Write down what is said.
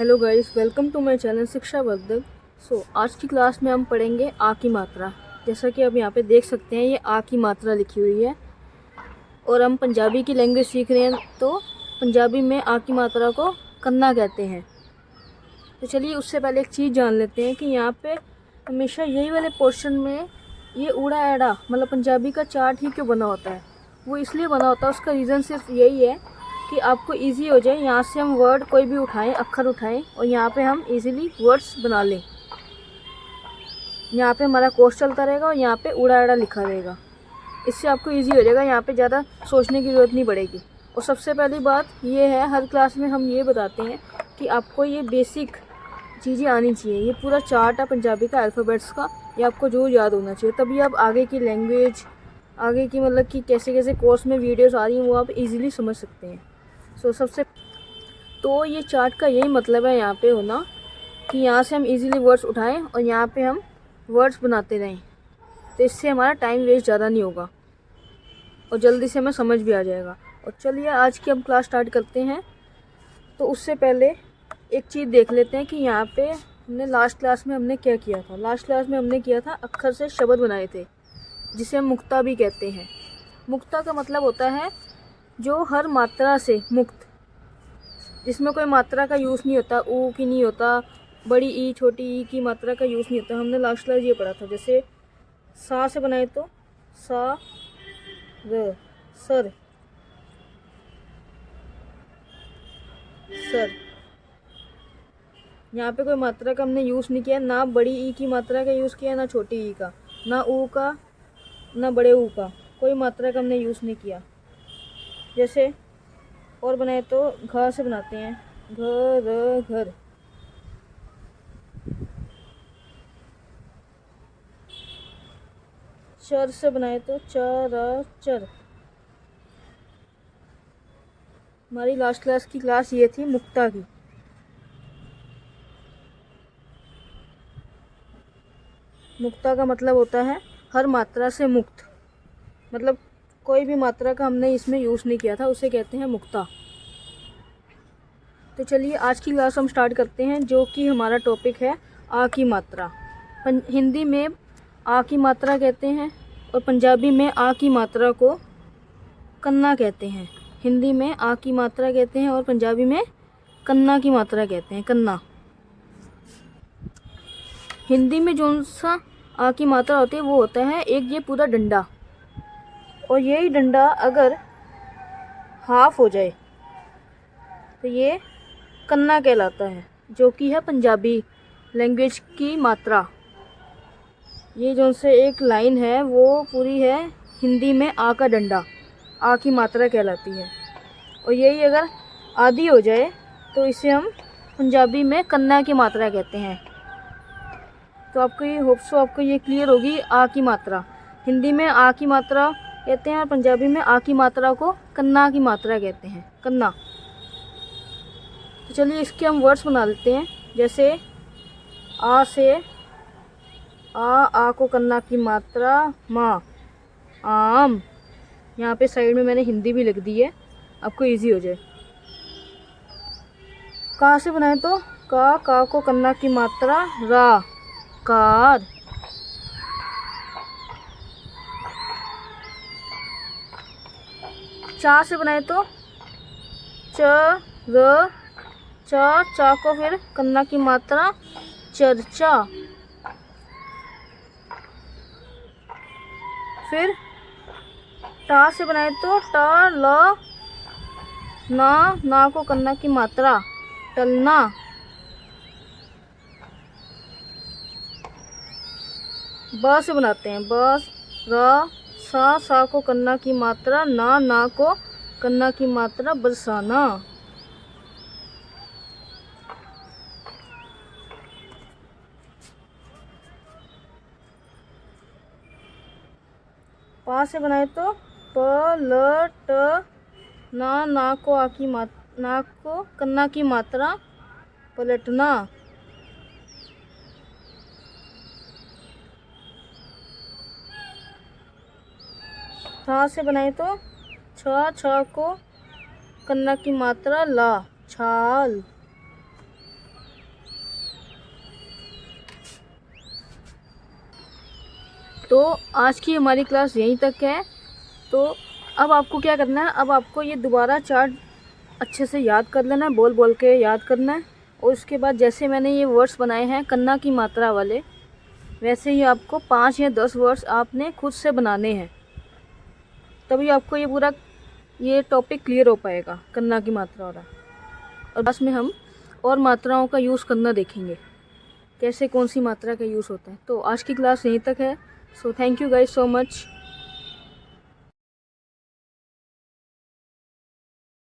Hello guys, welcome to my channel Shiksha Vardhak. आज की class में हम पढ़ेंगे आ की मात्रा। जैसा कि आप यहाँ पे देख सकते हैं, ये आ की मात्रा लिखी हुई है और हम पंजाबी की लैंग्वेज सीख रहे हैं, तो पंजाबी में आ की मात्रा को कन्ना कहते हैं। तो चलिए उससे पहले एक चीज़ जान लेते हैं कि यहाँ पे हमेशा यही वाले पोर्शन में ये ऊड़ा एड़ा मतलब पंजाबी का चार्ट ही क्यों बना होता है। वो इसलिए बना होता है, उसका रीज़न सिर्फ यही है कि आपको इजी हो जाए। यहाँ से हम वर्ड कोई भी उठाएं, अक्षर उठाएं और यहाँ पे हम इजीली वर्ड्स बना लें। यहाँ पे हमारा कोर्स चलता रहेगा और यहाँ पे ऊड़ा एड़ा लिखा रहेगा। इससे आपको इजी हो जाएगा, यहाँ पे ज़्यादा सोचने की ज़रूरत नहीं पड़ेगी। और सबसे पहली बात ये है, हर क्लास में हम ये बताते हैं कि आपको ये बेसिक चीज़ें आनी चाहिए। ये पूरा चार्ट है पंजाबी का अल्फ़ाबेट्स का, ये आपको जो याद होना चाहिए, तभी आप आगे की लैंग्वेज, आगे की मतलब कि कैसे कैसे कोर्स में वीडियोस आ रही हैं वो आप इजीली समझ सकते हैं। सबसे तो ये चार्ट का यही मतलब है यहाँ पे होना कि यहाँ से हम इजीली वर्ड्स उठाएं और यहाँ पे हम वर्ड्स बनाते रहें। तो इससे हमारा टाइम वेस्ट ज़्यादा नहीं होगा और जल्दी से हमें समझ भी आ जाएगा। और चलिए आज की हम क्लास स्टार्ट करते हैं। तो उससे पहले एक चीज़ देख लेते हैं कि यहाँ पे हमने लास्ट क्लास में हमने क्या किया था। लास्ट क्लास में हमने किया था अक्षर से शब्द बनाए थे, जिसे हम मुक्ता भी कहते हैं। मुक्ता का मतलब होता है जो हर मात्रा से मुक्त, जिसमें कोई मात्रा का यूज़ नहीं होता, ऊ की नहीं होता, बड़ी ई छोटी ई की मात्रा का यूज़ नहीं होता। हमने लास्ट क्लास ये पढ़ा था। जैसे सा से बनाए तो सा र, सर, सर। यहाँ पे कोई मात्रा का हमने यूज़ नहीं किया, ना बड़ी ई की मात्रा का यूज़ किया, ना छोटी ई का, ना ऊ का, ना बड़े ऊ का, कोई मात्रा का हमने यूज़ नहीं किया। जैसे और बनाए तो घ से बनाते हैं, घर, घर। चर से बनाए तो चर, चर। हमारी लास्ट क्लास की क्लास ये थी मुक्ता की। मुक्ता का मतलब होता है हर मात्रा से मुक्त, मतलब कोई भी मात्रा का हमने इसमें यूज़ नहीं किया था, उसे कहते हैं मुक्ता। तो चलिए आज की क्लास हम स्टार्ट करते हैं, जो कि हमारा टॉपिक है आ की मात्रा। हिंदी में आ की मात्रा कहते हैं और पंजाबी में आ की मात्रा को कन्ना कहते हैं। हिंदी में आ की मात्रा कहते हैं और पंजाबी में कन्ना की मात्रा कहते हैं, कन्ना। हिंदी में जो सा आ की मात्रा होती है वो होता है एक ये पूरा डंडा, और यही डंडा अगर हाफ हो जाए तो ये कन्ना कहलाता है, जो कि है पंजाबी लैंग्वेज की मात्रा। ये जो से एक लाइन है वो पूरी है हिंदी में आ का डंडा, आ की मात्रा कहलाती है। और यही अगर आधी हो जाए तो इसे हम पंजाबी में कन्ना की मात्रा कहते हैं। तो आपको ये होप्स आपको ये क्लियर होगी आ की मात्रा। हिंदी में आ की मात्रा कहते हैं और पंजाबी में आ की मात्रा को कन्ना की मात्रा कहते हैं, कन्ना। तो चलिए इसके हम वर्ड्स बना लेते हैं। जैसे आ से आ को कन्ना की मात्रा माँ, आम। यहाँ पे साइड में मैंने हिंदी भी लिख दी है, आपको इजी हो जाए। का से बनाए तो का को कन्ना की मात्रा रा, कार। चा से बनाए तो च र, चा को फिर कन्ना की मात्रा चर्चा। फिर टा से बनाए तो टा ल, ना को कन्ना की मात्रा टलना। ब से बनाते हैं बस, र, सा को कन्ना की मात्रा ना को कन्ना की मात्रा बरसाना। पा से बनाए तो प ल ट, ना को ना को कन्ना की मात्रा पलटना। छा से बनाए तो छ को कन्ना की मात्रा ला, छाल। तो आज की हमारी क्लास यहीं तक है। तो अब आपको क्या करना है, अब आपको ये दोबारा चार्ट अच्छे से याद कर लेना है, बोल बोल के याद करना है। और उसके बाद जैसे मैंने ये वर्ड्स बनाए हैं कन्ना की मात्रा वाले, वैसे ही आपको 5 या 10 वर्ड्स आपने खुद से बनाने हैं, तभी आपको ये पूरा ये टॉपिक क्लियर हो पाएगा, कन्ना की मात्रा वाला। और बस में हम और मात्राओं का यूज़ करना देखेंगे, कैसे कौन सी मात्रा का यूज़ होता है। तो आज की क्लास यहीं तक है। So thank you guys so much.